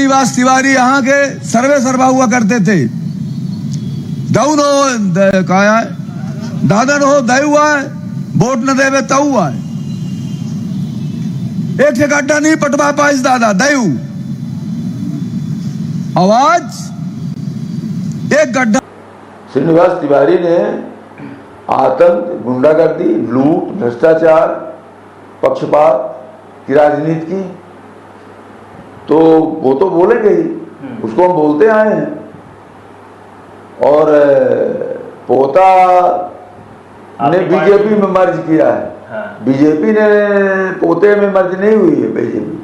श्रीनिवास तिवारी यहाँ के सर्वे सर्वा हुआ करते थे। दऊ नो कहा है, दादन हो दयु है, वोट न देवे तऊ है। एक से गड्ढा नहीं पटवा पाइस दादा दयु आवाज एक गड्ढा। श्रीनिवास तिवारी ने आतंक, गुंडागर्दी, लूट, भ्रष्टाचार, पक्षपात की राजनीति की, तो वो तो बोलेंगे ही, उसको हम बोलते आए हैं। और पोता ने बीजेपी में मर्ज किया है। हाँ। बीजेपी ने पोते में मर्ज नहीं हुई है बीजेपी,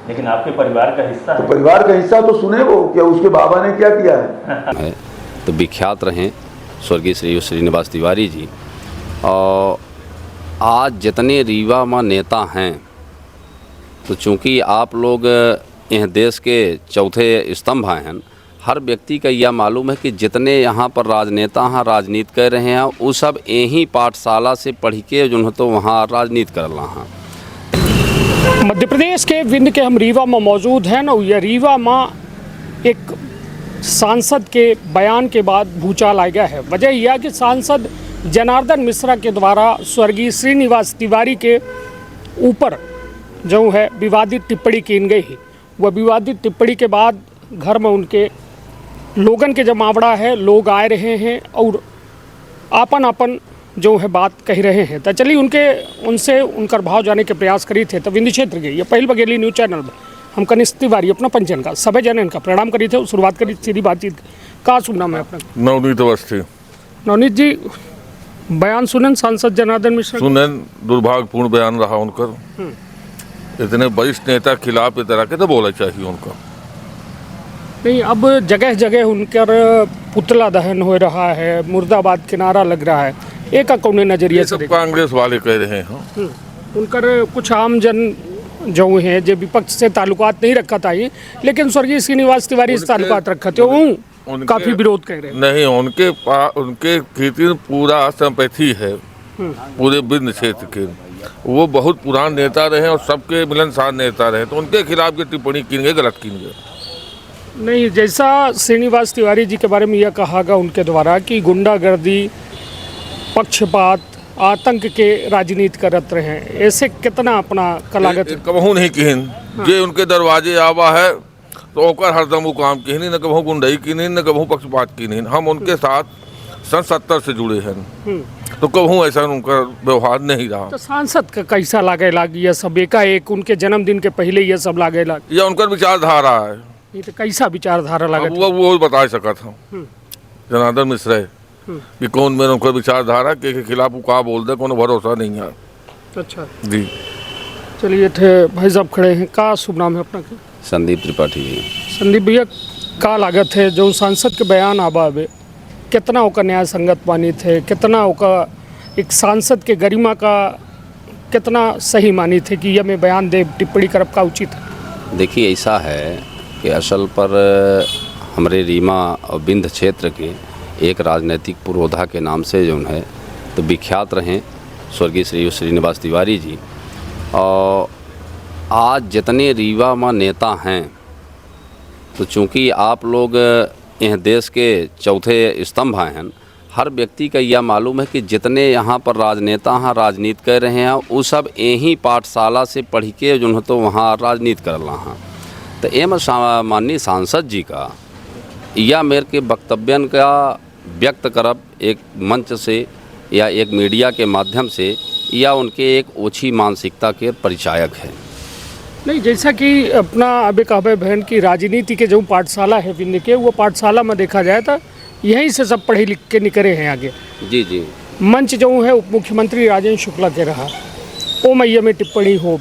लेकिन आपके परिवार का हिस्सा तो परिवार का हिस्सा तो सुने वो क्या उसके बाबा ने क्या किया है। तो विख्यात रहे स्वर्गीय श्री श्रीनिवास तिवारी जी। और आज जितने रीवा में नेता हैं, तो चूँकि आप लोग यह देश के चौथे स्तंभ हैं, हर व्यक्ति का यह मालूम है कि जितने यहाँ पर राजनेता हैं, राजनीति कर रहे हैं, वो सब यहीं पाठशाला से पढ़ के जो है तो वहाँ राजनीति कर रहा हैं। मध्य प्रदेश के विंध्य के हम रीवा में मौजूद हैं और यह रीवा में एक सांसद के बयान के बाद भूचाल आ गया है। वजह यह कि सांसद जनार्दन मिश्रा के द्वारा स्वर्गीय श्रीनिवास तिवारी के ऊपर जो है विवादित टिप्पणी की गई। वह विवादित टिप्पणी के बाद घर में उनके लोगन के जमावड़ा है, लोग आए रहे हैं और आपन आपन जो है बात कह रहे हैं। तो चलिए उनसे उनकर भाव जाने के प्रयास करी थे। तो विंध्य क्षेत्र के ये पहल बघेली न्यूज़ चैनल में हम कनिष्ठ तिवारी अपना पंचन का सभी जन इनका प्रणाम करी थे। शुरुआत करी सीधी बातचीत का सुनना मैं अपना नवनीत अवस्थी। नवनीत जी, बयान सुनन सांसद जनार्दन मिश्रा सुनन, दुर्भाग्यपूर्ण बयान रहा उनका। इतने वरिष्ठ नेता खिलाफ इस तरह के तो बोलना चाहिए उनका। नहीं, अब जगह जगह उनकर पुतला दहन हो रहा है, मुर्दाबाद के नारा लग रहा है। एक कौन नजरिए से कांग्रेस वाले कह रहे हैं। उनकर कुछ आम जन जो हैं जो विपक्ष से ताल्लुकात नहीं रखा था, लेकिन स्वर्गीय श्रीनिवास तिवारी से ताल्लुकात रखा थे, वो काफी विरोध कर रहे हैं। नहीं, उनके खेती पूरा संपत्ति है पूरे विंध्य क्षेत्र के। वो बहुत पुरान नेता रहे और सबके मिलनसार नेता रहे, तो उनके खिलाफ ये टिप्पणी की गई, गलत की गई। नहीं, जैसा श्रीनिवास तिवारी जी के बारे में यह कहा गया उनके द्वारा कि गुंडागर्दी, पक्षपात, आतंक के राजनीति करत रहे, ऐसे कितना अपना कलागत कबहू नहीं किन। हाँ। जे उनके दरवाजे आवा है तो ओकर हरदम वो काम की नहीं, न कबहू गुंडाई की नहीं, न कबहू पक्षपात की नहीं। हम उनके साथ सन 70 से जुड़े हैं, तो कबहू ऐसा उनका व्यवहार नहीं रहा। तो सांसद का कैसा लागे लागी यह सब एकाएक उनके जन्मदिन के पहले यह सब लागे लाग? यह उनका विचारधारा है। ये तो कैसा विचारधारा लगा? वो बता सका था जनार्दन मिश्रा कि कौन मेरे उनका विचारधारा के खिलाफ वो कहा बोल दे, कोनो भरोसा नहीं है। अच्छा जी, चलिए थे भाई साहब खड़े हैं। का शुभ नाम है अपना? संदीप त्रिपाठी जी। संदीप भैया, का लागत है जो सांसद के बयान आबावे कितना ओका न्याय संगत मानी थे, कितना ओका एक सांसद के गरिमा का कितना सही मानी थे कि यह मैं बयान दे टिप्पणी करब का उचित है? देखिए, ऐसा है कि असल पर हमारे रीवा और विंध्य क्षेत्र के एक राजनीतिक पुरोधा के नाम से जो है तो विख्यात रहे स्वर्गीय श्री श्रीनिवास तिवारी जी। और आज जितने रीवा में नेता हैं, तो चूँकि आप लोग यह देश के चौथे स्तंभ हैं, हर व्यक्ति का यह मालूम है कि जितने यहाँ पर राजनेता हैं, राजनीति कर रहे हैं, वो सब यहीं पाठशाला से पढ़ के जो है तो वहाँ राजनीति कर रहा हैं। तो एम माननीय सांसद जी का या मेरे के वक्तव्यन का व्यक्त करब एक मंच से या एक मीडिया के माध्यम से, या उनके एक ओछी मानसिकता के परिचायक है। नहीं, जैसा कि अपना अबे कहबे बहन की राजनीति के जो पाठशाला है विंध्य के, वो पाठशाला में देखा जाए तो यहीं से सब पढ़े लिख के निकले हैं आगे। जी जी। मंच जो है उप मुख्यमंत्री राजेंद्र शुक्ला के रहा, ओ मैया में टिप्पणी हो,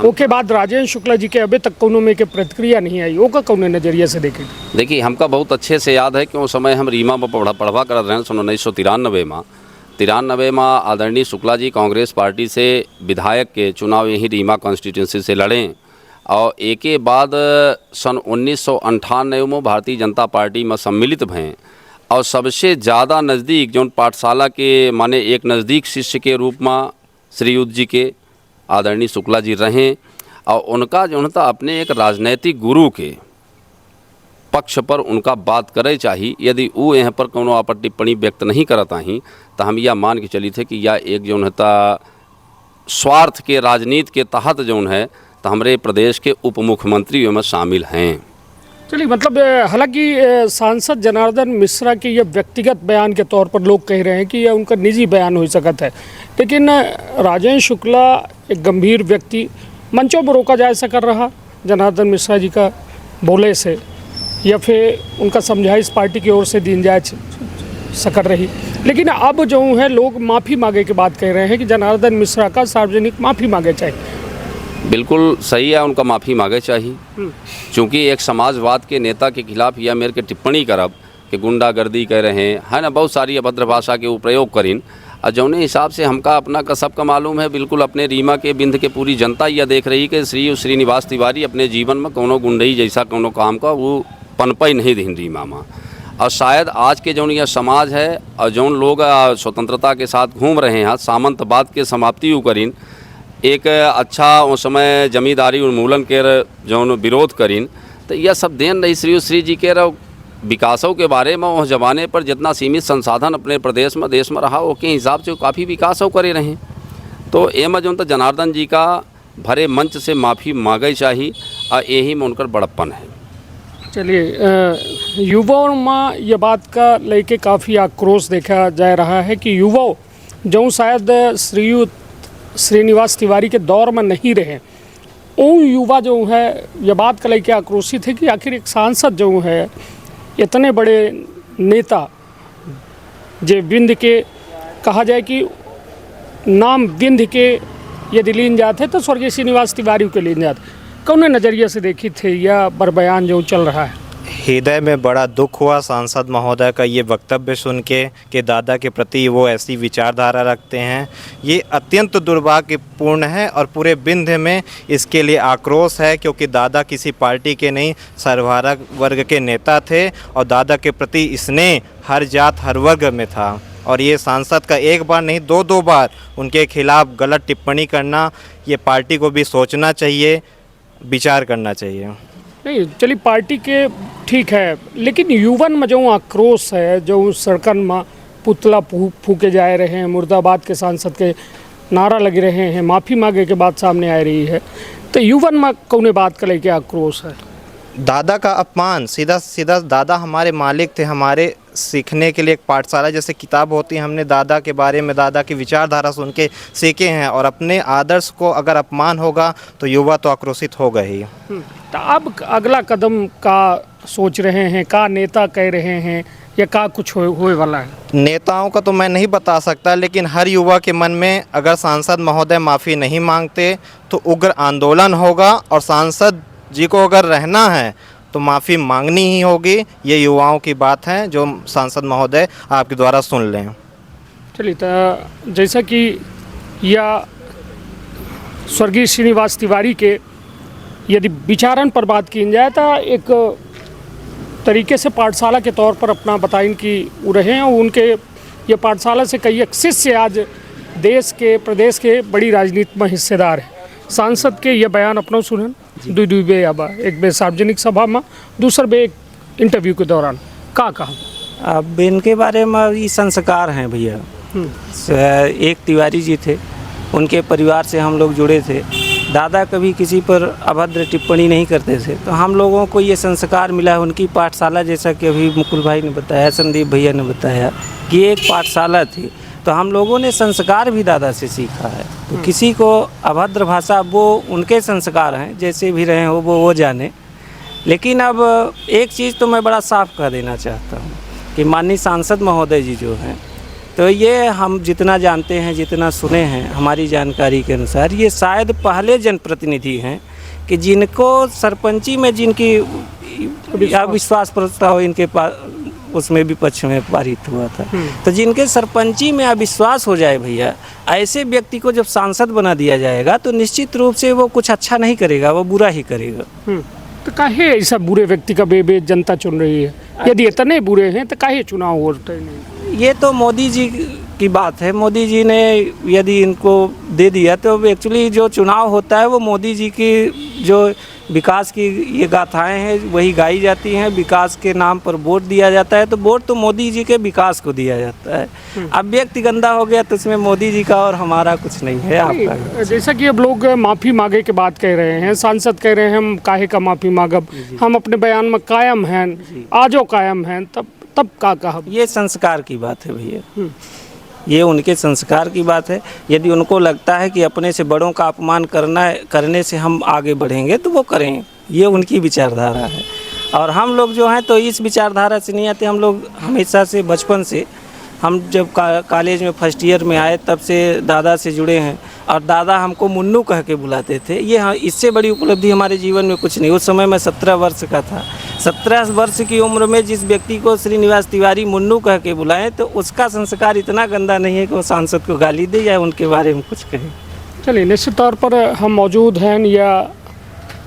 ओके बाद राजेंद्र शुक्ला जी के अभी तक कोनो में के प्रतिक्रिया नहीं आई, वो का कौन नज़रिए से देखें? देखिए, हमका बहुत अच्छे से याद है कि उस समय हम रीवा में पढ़वा कर रहे हैं सन 1993 में आदरणीय शुक्ला जी कांग्रेस पार्टी से विधायक के चुनाव यहीं रीवा कॉन्स्टिट्यूंसी से लड़ें, और एक के बाद सन 1998 में भारतीय जनता पार्टी में सम्मिलित भएँ, और सबसे ज़्यादा नज़दीक जो पाठशाला के माने एक नज़दीक शिष्य के रूप में श्रीयुत जी के आदरणीय शुक्ला जी रहें, और उनका जो है अपने एक राजनैतिक गुरु के पक्ष पर उनका बात करे चाहिए। यदि वो यहाँ पर कोनो आपत्ति टिप्पणी व्यक्त नहीं करता ही तो हम यह मान के चली थे कि यह एक जो है स्वार्थ के राजनीति के तहत जो है तो हमारे प्रदेश के उप मुख्यमंत्री में शामिल हैं। चलिए, मतलब हालांकि सांसद जनार्दन मिश्रा के ये व्यक्तिगत बयान के तौर पर लोग कह रहे हैं कि यह उनका निजी बयान हो सकता है, लेकिन राजेंद्र शुक्ला एक गंभीर व्यक्ति मंचों पर रोका जा सकर रहा जनार्दन मिश्रा जी का बोले से, या फिर उनका समझाइश पार्टी की ओर से दी जा सकर रही। लेकिन अब जो है लोग माफ़ी मांगे की बात कह रहे हैं कि जनार्दन मिश्रा का सार्वजनिक माफ़ी मांगे चाहिए। बिल्कुल सही है, उनका माफ़ी मांगे चाहिए, क्योंकि एक समाजवाद के नेता के खिलाफ यह मेरे के टिप्पणी करब कि गुंडागर्दी कह रहे हैं, है ना, बहुत सारी अभद्र भाषा के प्रयोग करीन। और जौने हिसाब से हमका अपना का सबका मालूम है, बिल्कुल अपने रीमा के बिंद के पूरी जनता यह देख रही कि श्रीनिवास तिवारी अपने जीवन में कोनो गुंडई जैसा कोनो काम का वो पनपई नहीं दिन रीमा में। और शायद आज के जौन यह समाज है और जौन लोग स्वतंत्रता के साथ घूम रहे हैं, सामंतवाद के समाप्ति करीन, एक अच्छा उस समय जमींदारी उन्मूलन के जौन विरोध करीन, तो यह सब देन रही श्री जी के विकासों के बारे में उस जमाने पर जितना सीमित संसाधन अपने प्रदेश में देश में रहा वो के हिसाब से काफ़ी विकास करे रहे। तो एम जो तो जनार्दन जी का भरे मंच से माफ़ी मांगे चाहिए और यही में उनका बड़प्पन है। चलिए, युवाओं में यह बात का लेके काफ़ी आक्रोश देखा जा रहा है कि युवा जो शायद श्रीनिवास तिवारी के दौर में नहीं रहे, उन युवा जो है यह बात का लेके आक्रोशित है कि आखिर एक सांसद जो है इतने बड़े नेता जे विंध्य के कहा जाए कि नाम विंध्य के यदि लीन जाते तो स्वर्गीय श्रीनिवास तिवारी के लीन जाते, कौन नज़रिए से देखी थे यह बयान जो चल रहा है? हृदय में बड़ा दुख हुआ सांसद महोदय का ये वक्तव्य सुन के कि दादा के प्रति वो ऐसी विचारधारा रखते हैं। ये अत्यंत दुर्भाग्यपूर्ण है और पूरे विंध्य में इसके लिए आक्रोश है, क्योंकि दादा किसी पार्टी के नहीं सर्वहारा वर्ग के नेता थे और दादा के प्रति स्नेह हर जात हर वर्ग में था। और ये सांसद का एक बार नहीं दो बार उनके खिलाफ गलत टिप्पणी करना, ये पार्टी को भी सोचना चाहिए, विचार करना चाहिए। नहीं, चलिए पार्टी के ठीक है, लेकिन युवन में जो आक्रोश है, जो सड़कन में पुतला फूके जा रहे हैं, मुर्दाबाद के सांसद के नारा लग रहे हैं, माफ़ी मांगे के बाद सामने आ रही है, तो युवन में कौन बात का लेके आक्रोश है? दादा का अपमान, सीधा सीधा दादा हमारे मालिक थे, हमारे सीखने के लिए एक पाठशाला जैसे किताब होती है, हमने दादा के बारे में दादा की विचारधारा सुन के सीखे हैं, और अपने आदर्श को अगर अपमान होगा तो युवा तो आक्रोशित होगा ही। तो अब अगला कदम का सोच रहे हैं, का नेता कह रहे हैं या का कुछ होए वाला है? नेताओं का तो मैं नहीं बता सकता, लेकिन हर युवा के मन में अगर सांसद महोदय माफ़ी नहीं मांगते तो उग्र आंदोलन होगा, और सांसद जी को अगर रहना है तो माफ़ी मांगनी ही होगी। ये युवाओं की बात है जो सांसद महोदय आपके द्वारा सुन लें। चलिए, तो जैसा कि या स्वर्गीय श्रीनिवास तिवारी के यदि विचारन पर बात की जाए तो एक तरीके से पाठशाला के तौर पर अपना बताइन कि वो रहे हैं, उनके ये पाठशाला से कई एक शिष्य आज देश के प्रदेश के बड़ी राजनीति में हिस्सेदार है। सांसद के ये बयान अपना सुनन दू बे आबा, एक बे सार्वजनिक सभा में, दूसर बे एक इंटरव्यू के दौरान का कहा? अब इनके बारे में ये संस्कार हैं भैया। एक तिवारी जी थे, उनके परिवार से हम लोग जुड़े थे। दादा कभी किसी पर अभद्र टिप्पणी नहीं करते थे, तो हम लोगों को ये संस्कार मिला है उनकी पाठशाला, जैसा कि अभी मुकुल भाई ने बताया, संदीप भैया ने बताया कि एक पाठशाला थी, तो हम लोगों ने संस्कार भी दादा से सीखा है। तो किसी को अभद्र भाषा, वो उनके संस्कार हैं, जैसे भी रहे हो वो जाने। लेकिन अब एक चीज़ तो मैं बड़ा साफ कह देना चाहता हूँ कि माननीय सांसद महोदय जी जो हैं, तो ये हम जितना जानते हैं, जितना सुने हैं, हमारी जानकारी के अनुसार ये शायद पहले जनप्रतिनिधि हैं कि जिनको सरपंची में जिनकी अविश्वास प्रस्ताव इनके पास उसमें विपक्ष में पारित हुआ था, तो जिनके सरपंची में अविश्वास हो जाए भैया, ऐसे व्यक्ति को जब सांसद बना दिया जाएगा तो निश्चित रूप से वो कुछ अच्छा नहीं करेगा, वो बुरा ही करेगा। तो काहे ऐसा बुरे व्यक्ति का बे जनता चुन रही है? यदि इतने बुरे हैं तो काहे चुनाव होते नहीं? ये तो मोदी जी की बात है। मोदी जी ने यदि इनको दे दिया तो एक्चुअली जो चुनाव होता है वो मोदी जी की जो विकास की ये गाथाएं हैं वही गाई जाती हैं। विकास के नाम पर वोट दिया जाता है, तो वोट तो मोदी जी के विकास को दिया जाता है। अब व्यक्ति गंदा हो गया तो उसमें मोदी जी का और हमारा कुछ नहीं है। आपका जैसा कि अब लोग माफ़ी मांगे के बात कह रहे हैं, सांसद कह रहे हैं हम काहे का माफ़ी मांगब, हम अपने बयान में कायम हैं, आजो कायम हैं, तब का कहा। ये संस्कार की बात है भैया, ये उनके संस्कार की बात है। यदि उनको लगता है कि अपने से बड़ों का अपमान करने से हम आगे बढ़ेंगे तो वो करें, ये उनकी विचारधारा है। और हम लोग जो हैं तो इस विचारधारा से नहीं आते। हम लोग हमेशा से बचपन से, हम जब कॉलेज में फर्स्ट ईयर में आए तब से दादा से जुड़े हैं, और दादा हमको मुन्नू कह के बुलाते थे। ये हाँ, इससे बड़ी उपलब्धि हमारे जीवन में कुछ नहीं। उस समय मैं 17 वर्ष का था। 17 वर्ष की उम्र में जिस व्यक्ति को श्रीनिवास तिवारी मुन्नू कह के बुलाएं तो उसका संस्कार इतना गंदा नहीं है कि वो सांसद को गाली दे या उनके बारे में कुछ कहे। चलिए, निश्चित तौर पर हम मौजूद हैं या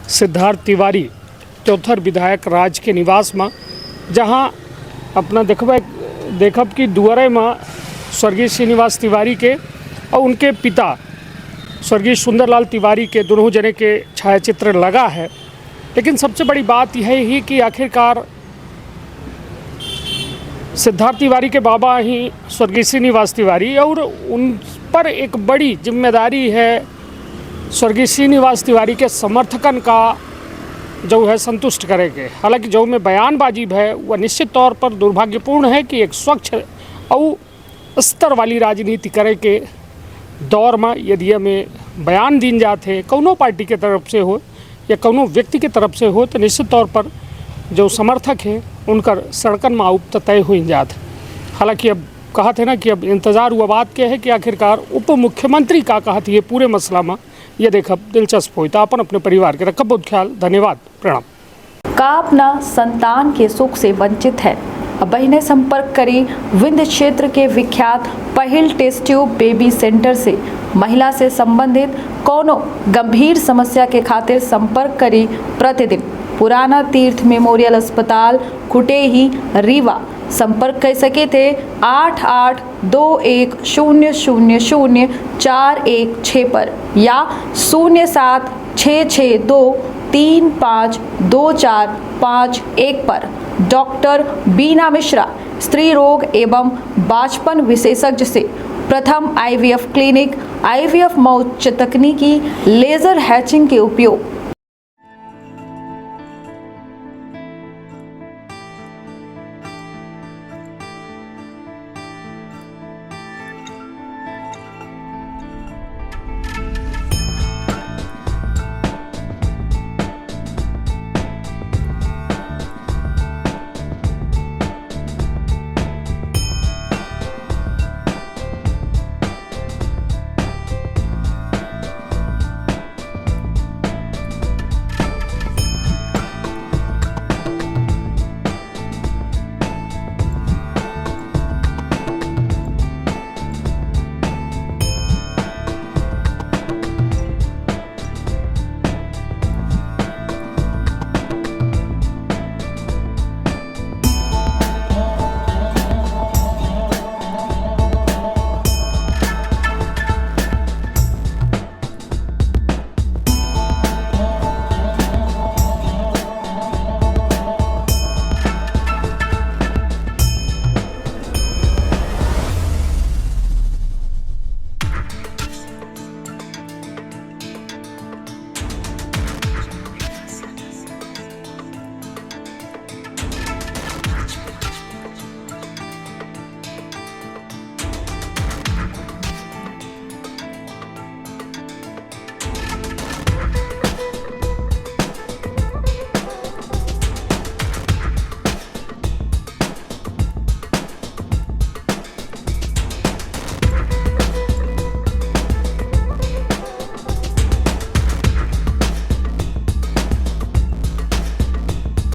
सिद्धार्थ तिवारी चौथर विधायक राज के निवास में, जहाँ अपना देखब कि दुआरे में स्वर्गीय श्रीनिवास तिवारी के और उनके पिता स्वर्गीय सुंदरलाल तिवारी के दोनों जने के छायाचित्र लगा है। लेकिन सबसे बड़ी बात यह ही कि आखिरकार सिद्धार्थ तिवारी के बाबा ही स्वर्गीय श्रीनिवास तिवारी, और उन पर एक बड़ी जिम्मेदारी है स्वर्गीय श्रीनिवास तिवारी के समर्थकन का जो है संतुष्ट करेंगे। हालांकि जो में बयानबाजी है वह निश्चित तौर पर दुर्भाग्यपूर्ण है कि एक स्वच्छ और स्तर वाली राजनीति करे के दौर में यदि हमें बयान दिन जाते कौनो पार्टी के तरफ से हो या कौनो व्यक्ति के तरफ से हो तो निश्चित तौर पर जो समर्थक हैं उनकर सड़कन में आउप तय हो जात। हालांकि अब कहा थे ना कि अब इंतज़ार हुआ बात क्या है कि आखिरकार उप मुख्यमंत्री का कहा थी ये पूरे मसला में, ये देखब दिलचस्प होता। अपन अपने परिवार के रखब बहुत ख्याल। धन्यवाद, प्रणाम। का अपना संतान के सुख से वंचित है, अब बहिने संपर्क करें विंध्य क्षेत्र के विख्यात पहिल टेस्ट ट्यूब बेबी सेंटर से। महिला से संबंधित कोनो गंभीर समस्या के खातिर संपर्क करें प्रतिदिन पुराना तीर्थ मेमोरियल अस्पताल कुटेही रीवा। संपर्क कर सके थे 8821000416 पर या 0766235245 पर। डॉक्टर बीना मिश्रा स्त्री रोग एवं बांझपन विशेषज्ञ से प्रथम IVF क्लिनिक, IVF मौत तकनीकी, लेजर हैचिंग के उपयोग,